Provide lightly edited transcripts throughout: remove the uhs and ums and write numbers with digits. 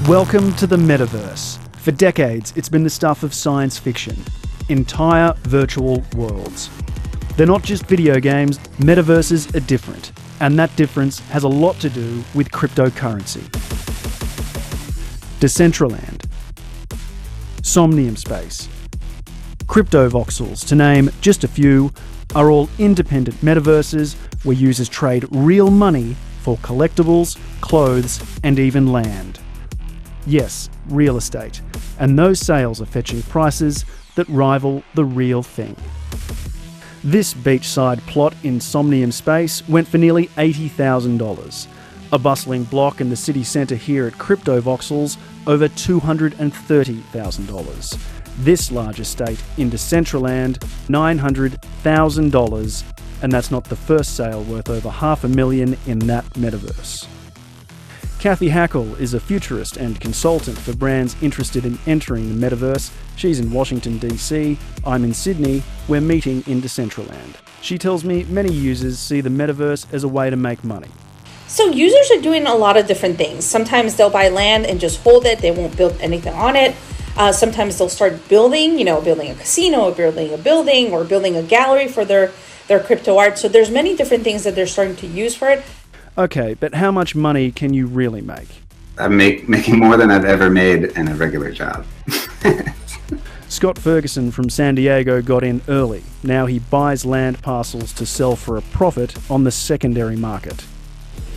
Welcome to the metaverse. For decades, it's been the stuff of science fiction. Entire virtual worlds. They're not just video games, metaverses are different. And that difference has a lot to do with cryptocurrency. Decentraland. Somnium Space. CryptoVoxels, to name just a few, are all independent metaverses where users trade real money for collectibles, clothes, and even land. Yes, real estate. And those sales are fetching prices that rival the real thing. This beachside plot in Somnium Space went for nearly $80,000. A bustling block in the city centre here at CryptoVoxels, over $230,000. This large estate in Decentraland, $900,000, and that's not the first sale worth over $500,000 in that metaverse. CATHY HACKL is a futurist and consultant for brands interested in entering the metaverse. She's in Washington, DC. I'm in Sydney. We're meeting in Decentraland. She tells me many users see the metaverse as a way to make money. So users are doing a lot of different things. Sometimes they'll buy land and just hold it. They won't build anything on it. Sometimes they'll start building, building a casino, or building a building, or building a gallery for their crypto art. So there's many different things that they're starting to use for it. Okay, but how much money can you really make? I'm making more than I've ever made in a regular job. Scott Ferguson from San Diego got in early. Now he buys land parcels to sell for a profit on the secondary market.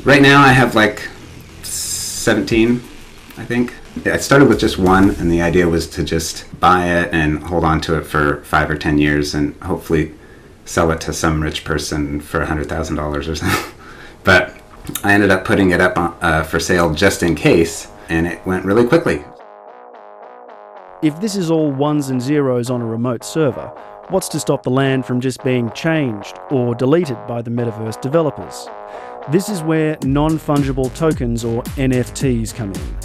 Right now I have like 17, I think. I started with just one, and the idea was to just buy it and hold on to it for 5 or 10 years and hopefully sell it to some rich person for $100,000 or something. But I ended up putting it up for sale just in case, and it went really quickly. If this is all ones and zeros on a remote server, what's to stop the land from just being changed or deleted by the metaverse developers? This is where non-fungible tokens, or NFTs, come in.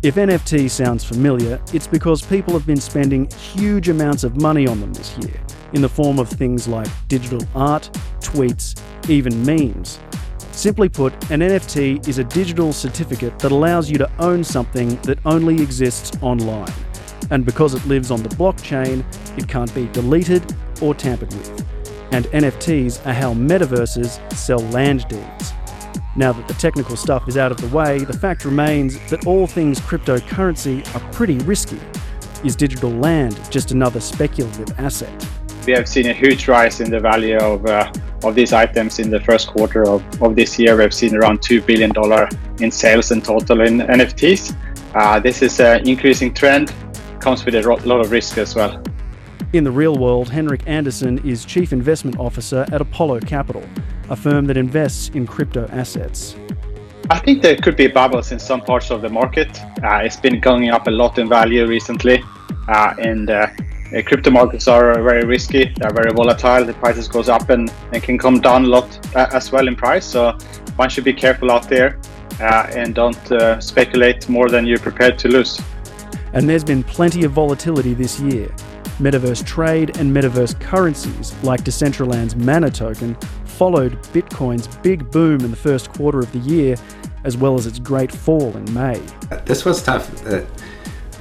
If NFT sounds familiar, it's because people have been spending huge amounts of money on them this year, in the form of things like digital art, tweets, even memes. Simply put, an NFT is a digital certificate that allows you to own something that only exists online. And because it lives on the blockchain, it can't be deleted or tampered with. And NFTs are how metaverses sell land deeds. Now that the technical stuff is out of the way, the fact remains that all things cryptocurrency are pretty risky. Is digital land just another speculative asset? We have seen a huge rise in the value of these items in the first quarter of this year. We have seen around $2 billion in sales in total in NFTs. This is an increasing trend, comes with a lot of risk as well. In the real world, Henrik Anderson is Chief Investment Officer at Apollo Capital, a firm that invests in crypto assets. I think there could be bubbles in some parts of the market. It's been going up a lot in value recently, and crypto markets are very risky. They're very volatile. The prices goes up and can come down a lot as well in price. So one should be careful out there and don't speculate more than you're prepared to lose. And there's been plenty of volatility this year. Metaverse trade and metaverse currencies, like Decentraland's Mana token, followed Bitcoin's big boom in the first quarter of the year, as well as its great fall in May. This was tough.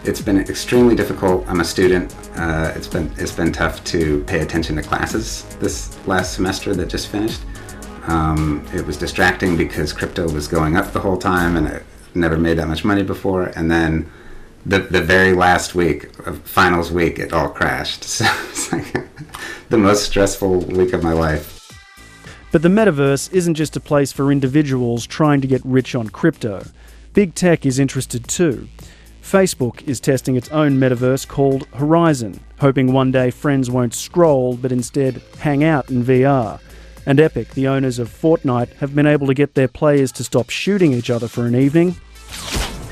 It's been extremely difficult. I'm a student. It's been tough to pay attention to classes this last semester that just finished. It was distracting because crypto was going up the whole time, and I never made that much money before. And then the very last week, of finals week, it all crashed. So it's like the most stressful week of my life. But the metaverse isn't just a place for individuals trying to get rich on crypto. Big tech is interested too. Facebook is testing its own metaverse called Horizon, hoping one day friends won't scroll but instead hang out in VR. And Epic, the owners of Fortnite, have been able to get their players to stop shooting each other for an evening.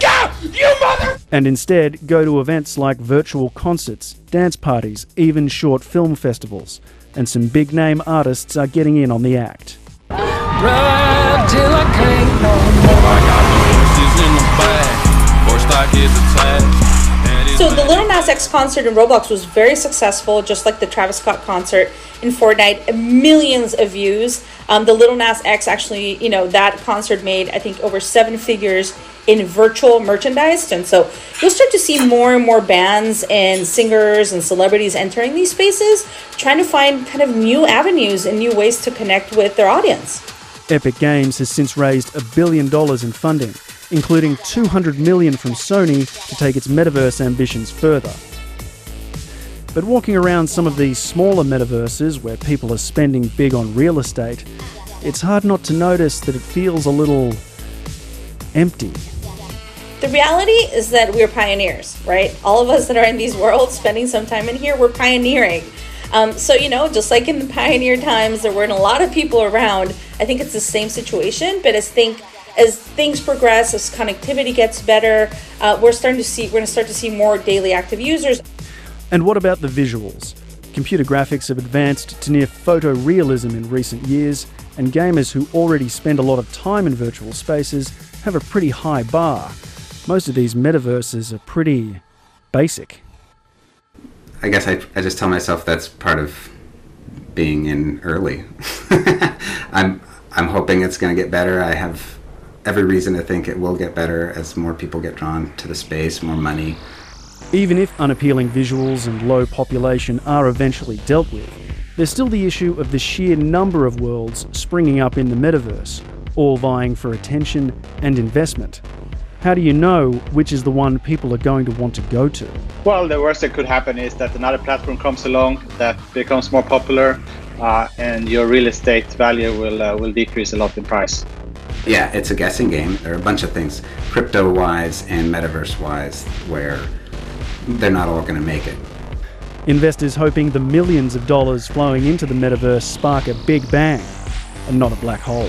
Go, you mother! And instead go to events like virtual concerts, dance parties, even short film festivals. And some big-name artists are getting in on the act. Ride till I can't no more. I got the horses in the back. Horse stock is attached. So the Lil Nas X concert in Roblox was very successful, just like the Travis Scott concert in Fortnite, millions of views. The Lil Nas X actually, that concert made, I think, over 7 figures in virtual merchandise. And so you'll start to see more and more bands and singers and celebrities entering these spaces, trying to find kind of new avenues and new ways to connect with their audience. Epic Games has since raised $1 billion in funding, including $200 million from Sony to take its metaverse ambitions further. But walking around some of these smaller metaverses where people are spending big on real estate, it's hard not to notice that it feels a little empty. The reality is that we're pioneers, right? All of us that are in these worlds, spending some time in here, we're pioneering. So, just like in the pioneer times, there weren't a lot of people around. I think it's the same situation, but as things progress, as connectivity gets better, we're going to start to see more daily active users. And what about the visuals? Computer graphics have advanced to near photorealism in recent years, and gamers who already spend a lot of time in virtual spaces have a pretty high bar. Most of these metaverses are pretty basic. I guess I just tell myself that's part of being in early. I'm hoping it's going to get better. I have every reason to think it will get better as more people get drawn to the space, more money. Even if unappealing visuals and low population are eventually dealt with, there's still the issue of the sheer number of worlds springing up in the metaverse, all vying for attention and investment. How do you know which is the one people are going to want to go to? Well, the worst that could happen is that another platform comes along that becomes more popular, and your real estate value will decrease a lot in price. Yeah, it's a guessing game. There are a bunch of things, crypto-wise and metaverse-wise, where they're not all going to make it. Investors hoping the millions of dollars flowing into the metaverse spark a big bang and not a black hole.